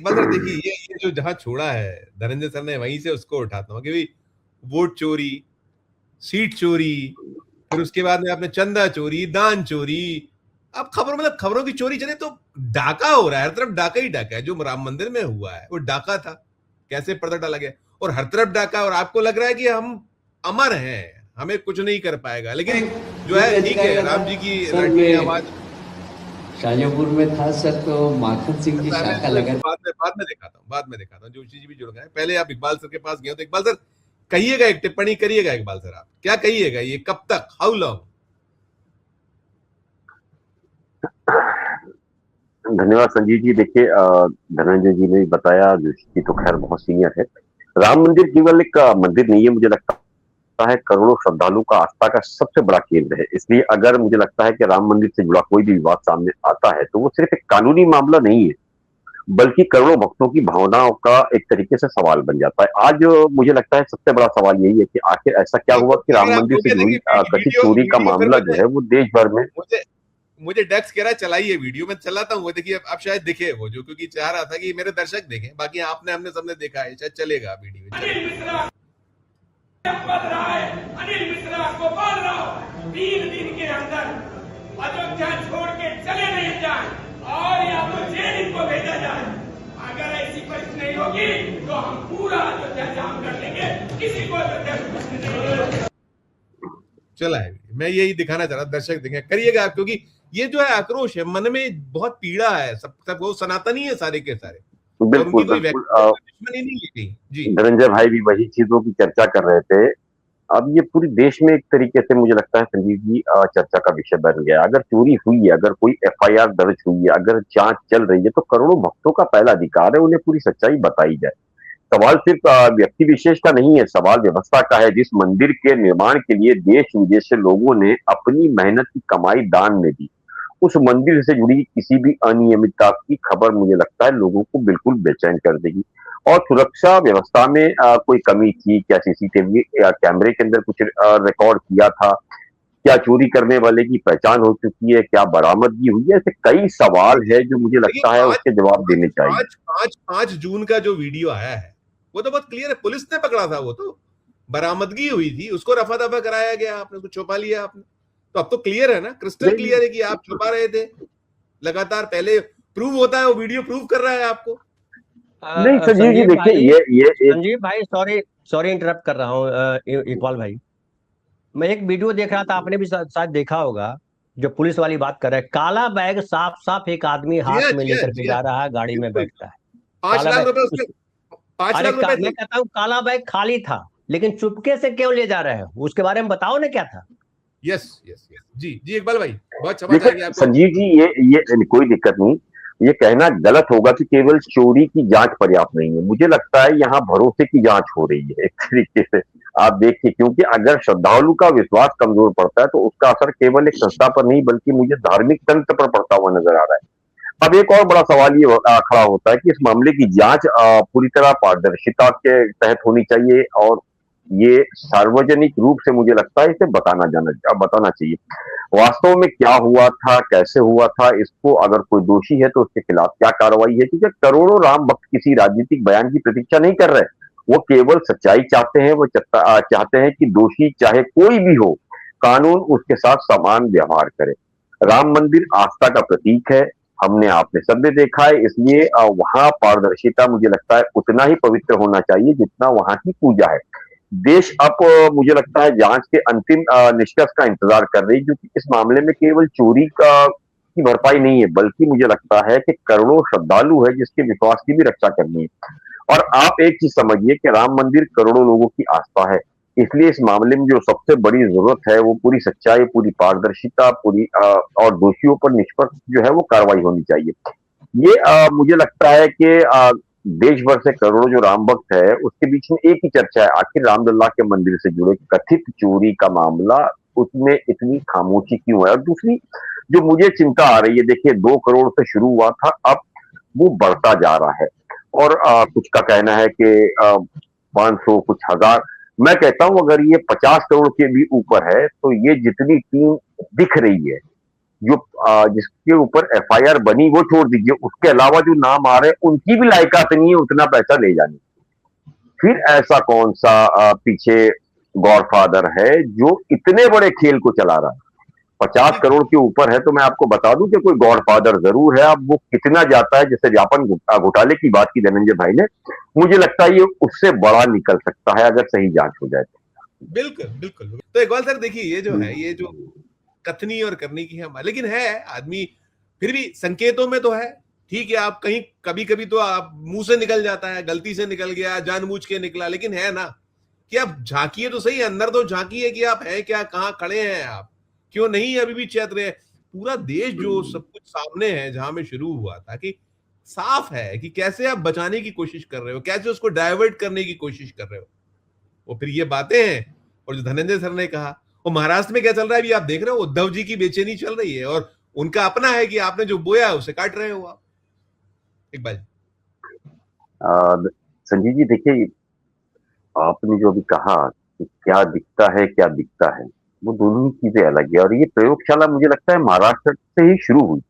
Iqbal sir देखिए ये जो जहां छोड़ा है धनंजय सर ने वहीं से उसको उठाता हूँ कि भाई वोट चोरी, सीट चोरी, फिर उसके बाद में आपने चंदा चोरी, दान चोरी। अब खबर मतलब खबरों की चोरी चले तो डाका हो रहा है, हर तरफ डाका ही डाका है। जो राम मंदिर में हुआ है वो डाका था, कैसे पर्दा डाला गया, और हर तरफ डाका, और आपको लग रहा है कि हम अमर हैं, हमें कुछ नहीं कर पाएगा। लेकिन जो है ठीक है, राम जी की सर लाठी की आवाज। शाजापुर में था सर, तो माखन सिंह जी शाखा लगा। बाद में दिखाता हूँ जोशी जी भी जुड़ गए। पहले आप इकबाल सर के पास गए तो इकबाल सर कहिएगा, एक टिप्पणी करिएगा। इकबाल सर आप क्या कहिएगा, ये कब तक, हाउ लॉन्ग? धन्यवाद संजीव जी। देखिए धनंजय जी ने बताया, जोशी जी तो खैर बहुत सीनियर है। राम मंदिर केवल एक मंदिर नहीं है, मुझे लगता है करोड़ों श्रद्धालु का आस्था का सबसे बड़ा केंद्र है। इसलिए अगर मुझे लगता है कि राम मंदिर से जुड़ा कोई भी विवाद सामने आता है तो वो सिर्फ एक कानूनी मामला नहीं है, बल्कि करोड़ों भक्तों की भावनाओं का एक तरीके से सवाल बन जाता है। आज मुझे लगता है सबसे बड़ा सवाल यही है कि आखिर ऐसा क्या हुआ कि राम अगर आप मंदिर से मुझे जुड़ी देखिए कथित वीडियो चोरी का वीडियो फिर मामला जो है वो देश भर में। मुझे मुझे डेक्स कह रहा है चलाइए वीडियो, मैं चलाता हूँ। वो देखिए आप शायद दिखे वो, जो क्योंकि चाह रहा था कि मेरे दर्शक देखें, बाकी आपने हमने सबने देखा है, शायद चलेगा वीडियो। अनिल मिश्रा को बोल रहा हूं 3 दिन के अंदर अयोध्या छोड़ के चले नहीं जाए और या तो जेल इनको भेजा जाए। अगर ऐसी परिस्थिति नहीं होगी तो हम पूरा अयोध्या जाम कर देंगे, किसी को अयोध्या से कुछ नहीं होगा। चला है, मैं यही दिखाना चाह रहा, दर्शक देखें, करिएगा आप, क्योंकि ये जो है आक्रोश है, मन में बहुत पीड़ा है, सब वो सनातनी है सारे के सारे, और उनकी बिल्कुल कोई बिल्कुल दुश्मनी नहीं है कहीं। जी धनंजय भाई भी वही चीजों की चर्चा कर रहे थे। अब ये पूरी देश में एक तरीके से मुझे लगता है संजीव जी चर्चा का विषय बन गया। अगर चोरी हुई है, अगर कोई एफआईआर दर्ज हुई है, अगर जांच चल रही है, तो करोड़ों भक्तों का पहला अधिकार है उन्हें पूरी सच्चाई बताई जाए। सवाल सिर्फ व्यक्ति विशेष का नहीं है, सवाल व्यवस्था का है। जिस मंदिर के निर्माण के लिए देश विदेश से लोगों ने अपनी मेहनत की कमाई दान में दी, उस मंदिर से जुड़ी किसी भी अनियमितता की खबर मुझे लगता है लोगों को बिल्कुल बेचैन कर देगी। और सुरक्षा व्यवस्था में कोई कमी थी क्या? सीसीटीवी या कैमरे के अंदर कुछ रिकॉर्ड किया था क्या? चोरी करने वाले की पहचान हो चुकी है क्या? बरामदगी हुई है? ऐसे कई सवाल है जो मुझे देखिए, लगता है उसके जवाब देने चाहिए। 5 जून का जो वीडियो आया है वो तो बहुत क्लियर है, पुलिस ने पकड़ा था, वो तो बरामदगी हुई थी, उसको रफा दफा कराया गया, आपने उसको छुपा लिया आपने। तो अब तो क्लियर है ना, क्रिस्टल क्लियर है कि आप छुपा रहे थे लगातार। पहले प्रूव होता है, वो वीडियो प्रूव कर रहा है आपको। नहीं संजीव जी देखिए ये संजीव भाई, सॉरी इंटरप्ट कर रहा हूँ इकबाल भाई। मैं एक वीडियो देख रहा था, आपने भी शायद देखा होगा, जो पुलिस वाली बात कर रहा है। काला बैग साफ साफ एक आदमी हाथ में लेकर के जा रहा है, गाड़ी में बैठता है। 5 लाख रुपए उसके, 5 अरे लाख रुपए मैं कहता हूँ काला बैग खाली था, लेकिन चुपके से क्यों ले जा रहे हो, उसके बारे में बताओ ना क्या था। यस यस यस, जी जी इकबाल भाई, बहुत क्षमा चाहेंगे आपको। संजीव जी ये कोई दिक्कत नहीं। ये कहना गलत होगा कि केवल चोरी की जांच पर्याप्त नहीं है। मुझे लगता है यहाँ भरोसे की जांच हो रही है एक तरीके से। आप देखिए, क्योंकि अगर श्रद्धालु का विश्वास कमजोर पड़ता है तो उसका असर केवल एक संस्था पर नहीं बल्कि मुझे धार्मिक तंत्र पर पड़ता हुआ नजर आ रहा है। अब एक और बड़ा सवाल ये खड़ा होता है कि इस मामले की जांच पूरी तरह पारदर्शिता के तहत होनी चाहिए और ये सार्वजनिक रूप से मुझे लगता है इसे बताना चाहिए वास्तव में क्या हुआ था, कैसे हुआ था। इसको अगर कोई दोषी है तो उसके खिलाफ क्या कार्रवाई है, क्योंकि करोड़ों राम भक्त किसी राजनीतिक बयान की प्रतीक्षा नहीं कर रहे। वो केवल सच्चाई चाहते हैं। वो चाहते हैं कि दोषी चाहे कोई भी हो, कानून उसके साथ समान व्यवहार करे। राम मंदिर आस्था का प्रतीक है, हमने आपने सबने देखा है। इसलिए वहां पारदर्शिता मुझे लगता है उतना ही पवित्र होना चाहिए जितना वहां की पूजा है। देश अब मुझे लगता है जांच के अंतिम निष्कर्ष का इंतजार कर रही है, क्योंकि इस मामले में केवल चोरी की भरपाई नहीं है, बल्कि मुझे लगता है कि करोड़ों श्रद्धालु है जिसके विश्वास की भी रक्षा करनी है। और आप एक चीज समझिए कि राम मंदिर करोड़ों लोगों की आस्था है। इसलिए इस मामले में जो सबसे बड़ी जरूरत है वो पूरी सच्चाई, पूरी पारदर्शिता, पूरी और दोषियों पर निष्पक्ष जो है वो कार्रवाई होनी चाहिए। ये मुझे लगता है कि देश भर से करोड़ों जो राम भक्त है उसके बीच में एक ही चर्चा है, आखिर रामलला के मंदिर से जुड़े कथित चोरी का मामला, उसमें इतनी खामोशी क्यों है। और दूसरी जो मुझे चिंता आ रही है, देखिए 2 करोड़ से शुरू हुआ था, अब वो बढ़ता जा रहा है। और कुछ का कहना है कि 500 कुछ हजार। मैं कहता हूं अगर ये 50 करोड़ के भी ऊपर है तो ये जितनी टीम दिख रही है जो जिसके ऊपर एफआईआर बनी वो छोड़ दीजिए, उसके अलावा जो नाम आ रहे हैं उनकी भी लायकात नहीं है उतना पैसा ले जाने। फिर ऐसा कौन सा पीछे गॉडफादर है जो इतने बड़े खेल को चला रहा है? 50 करोड़ के ऊपर है, तो मैं आपको बता दूं कि कोई गॉडफादर जरूर है। अब वो कितना जाता है, जैसे व्यापम घोटाले की बात की धनंजय भाई ने, मुझे लगता है ये उससे बड़ा निकल सकता है अगर सही जांच हो जाए तो। बिल्कुल बिल्कुल। तो इकबाल सर देखिए, ये जो है, ये जो कथनी और करनी की है, लेकिन है आदमी फिर भी संकेतों में तो है। ठीक है, आप कहीं कभी कभी तो आप मुंह से निकल जाता है, गलती से निकल गया, जानबूझ के निकला, लेकिन है ना कि आप झांकिए तो सही, अंदर तो झांकिए कि आप है क्या, कहां खड़े हैं आप, क्यों नहीं अभी भी चैत रहे हैं। पूरा देश जो सब कुछ सामने है, जहां में शुरू हुआ था, कि साफ है कि कैसे आप बचाने की कोशिश कर रहे हो, कैसे उसको डाइवर्ट करने की कोशिश कर रहे हो। वो फिर ये बातें हैं। और जो धनंजय सर ने कहा, वो महाराष्ट्र में क्या चल रहा है अभी आप देख रहे हो, उद्धव जी की बेचैनी चल रही है, और उनका अपना है कि आपने जो बोया उसे काट रहे हो आप। इकबाल संजीव जी देखिए, आपने जो अभी कहा कि क्या दिखता है क्या दिखता है, वो दोनों ही चीजें अलग है। और ये प्रयोगशाला मुझे लगता है महाराष्ट्र से ही शुरू हुई।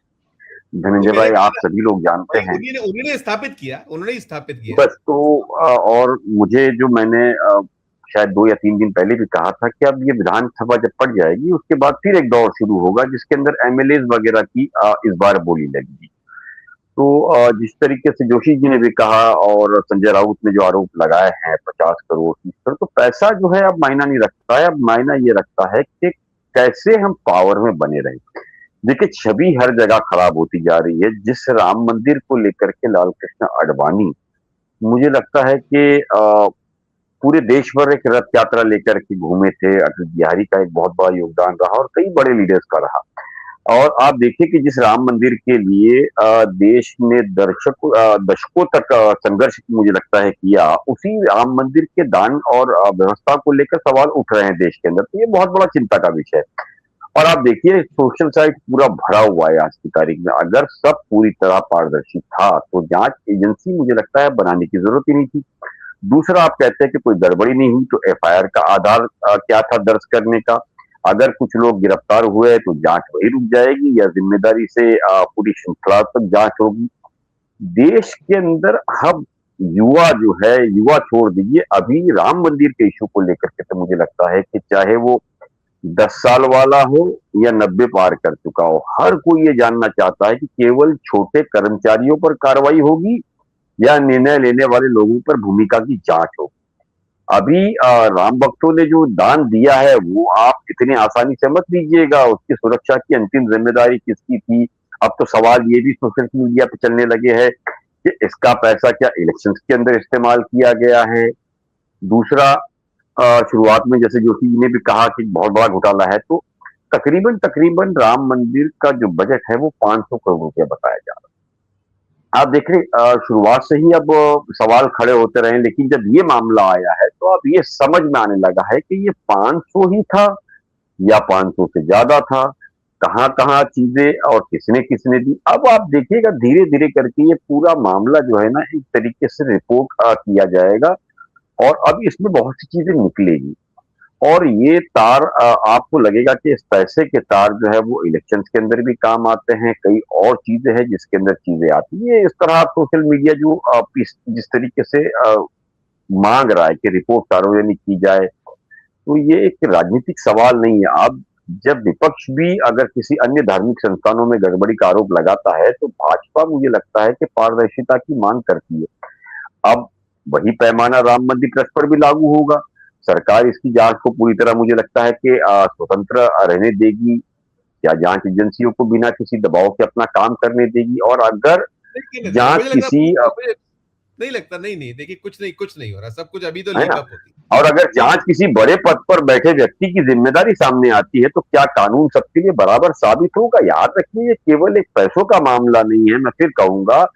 धनंजय भाई, आप सभी लोग जानते हैं, उन्होंने स्थापित किया, उन्होंने स्थापित किया बस। तो और मुझे जो मैंने शायद 2 या 3 दिन पहले भी कहा था कि अब ये विधानसभा जब पड़ जाएगी उसके बाद फिर एक दौर शुरू होगा जिसके अंदर एमएलए वगैरह की इस बार बोली लगेगी। तो जिस तरीके से जोशी जी ने भी कहा और संजय राउत ने जो आरोप लगाए हैं 50 करोड़ 30 करोड़, तो पैसा जो है अब मायना नहीं रखता है। अब मायना ये रखता है कि कैसे हम पावर में बने रहें। देखिए, छवि हर जगह खराब होती जा रही है। जिस राम मंदिर को लेकर के लाल कृष्ण आडवाणी, मुझे लगता है कि पूरे देश भर एक रथ यात्रा लेकर के घूमे थे। अटल बिहारी का एक बहुत बड़ा योगदान रहा और कई बड़े लीडर्स का रहा। और आप देखिए कि जिस राम मंदिर के लिए देश ने दशकों तक संघर्ष मुझे लगता है किया, उसी राम मंदिर के दान और व्यवस्था को लेकर सवाल उठ रहे हैं देश के अंदर। तो ये बहुत बड़ा चिंता का विषय है। और आप देखिए, सोशल साइट पूरा भरा हुआ है आज की तारीख में। अगर सब पूरी तरह पारदर्शी था तो जांच एजेंसी मुझे लगता है बनाने की जरूरत ही नहीं थी। दूसरा, आप कहते हैं कि कोई गड़बड़ी नहीं हुई, तो एफआईआर का आधार क्या था दर्ज करने का? अगर कुछ लोग गिरफ्तार हुए तो जांच वही रुक जाएगी या जिम्मेदारी से पूरी श्रृंखला तक जांच होगी? देश के अंदर अब युवा जो है, युवा छोड़ दीजिए, अभी राम मंदिर के इशू को लेकर के तो मुझे लगता है कि चाहे वो 10 साल वाला हो या 90 पार कर चुका हो, हर कोई ये जानना चाहता है कि केवल छोटे कर्मचारियों पर कार्रवाई होगी या निर्णय लेने वाले लोगों पर भूमिका की जांच होगी। अभी राम भक्तों ने जो दान दिया है वो आप इतने आसानी से मत लीजिएगा। उसकी सुरक्षा की अंतिम जिम्मेदारी किसकी थी? अब तो सवाल ये भी सोशल मीडिया पे चलने लगे हैं कि इसका पैसा क्या इलेक्शंस के अंदर इस्तेमाल किया गया है? दूसरा, शुरुआत में जैसे जोशी जी ने भी कहा कि बहुत बड़ा घोटाला है, तो तकरीबन राम मंदिर का जो बजट है वो 500 करोड़ रुपया बताया जा रहा है। आप देख रहे, शुरुआत से ही अब सवाल खड़े होते रहे, लेकिन जब ये मामला आया है तो अब ये समझ में आने लगा है कि ये 500 ही था या 500 से ज्यादा था, कहाँ-कहाँ चीजें और किसने किसने दी। अब आप देखिएगा धीरे-धीरे करके ये पूरा मामला जो है ना, एक तरीके से रिपोर्ट किया जाएगा और अब इसमें बहुत सी चीजें निकलेगी। और ये तार आपको लगेगा कि इस पैसे के तार जो है वो इलेक्शंस के अंदर भी काम आते हैं, कई और चीजें हैं जिसके अंदर चीजें आती है। इस तरह सोशल मीडिया जो जिस तरीके से मांग रहा है कि रिपोर्ट सार्वजनिक की जाए, तो ये एक राजनीतिक सवाल नहीं है। अब जब विपक्ष भी अगर किसी अन्य धार्मिक संस्थानों में गड़बड़ी का आरोप लगाता है तो भाजपा मुझे लगता है कि पारदर्शिता की मांग करती है। अब वही पैमाना राम मंदिर ट्रस्ट पर भी लागू होगा। सरकार इसकी जांच को पूरी तरह मुझे लगता है कि स्वतंत्र रहने देगी या जांच एजेंसियों को बिना किसी दबाव के अपना काम करने देगी। और अगर जांच किसी नहीं लगता, नहीं देखिए, कुछ नहीं हो रहा, सब कुछ अभी तो लेकअप होती है। और अगर जांच किसी बड़े पद पर बैठे व्यक्ति की जिम्मेदारी सामने आती है तो क्या कानून सबके लिए बराबर साबित होगा? याद रखिए, ये केवल एक पैसों का मामला नहीं है। मैं फिर कहूंगा,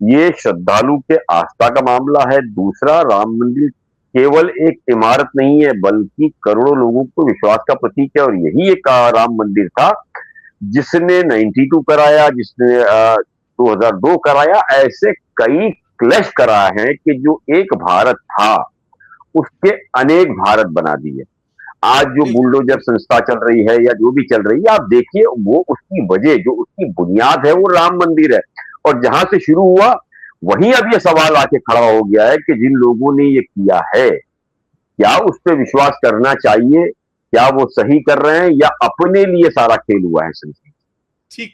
ये श्रद्धालु के आस्था का मामला है। दूसरा, राम मंदिर केवल एक इमारत नहीं है बल्कि करोड़ों लोगों को विश्वास का प्रतीक है। और यही एक राम मंदिर था जिसने 92 कराया, जिसने 2002 कराया। ऐसे कई क्लैश कराए हैं कि जो एक भारत था उसके अनेक भारत बना दिए। आज जो बुलडोजर संस्था चल रही है या जो भी चल रही है, आप देखिए वो उसकी वजह, जो उसकी बुनियाद है वो राम मंदिर है। और जहां से शुरू हुआ वहीं अब ये सवाल आके खड़ा हो गया है कि जिन लोगों ने ये किया है, क्या उस पर विश्वास करना चाहिए? क्या वो सही कर रहे हैं या अपने लिए सारा खेल हुआ है? ठीक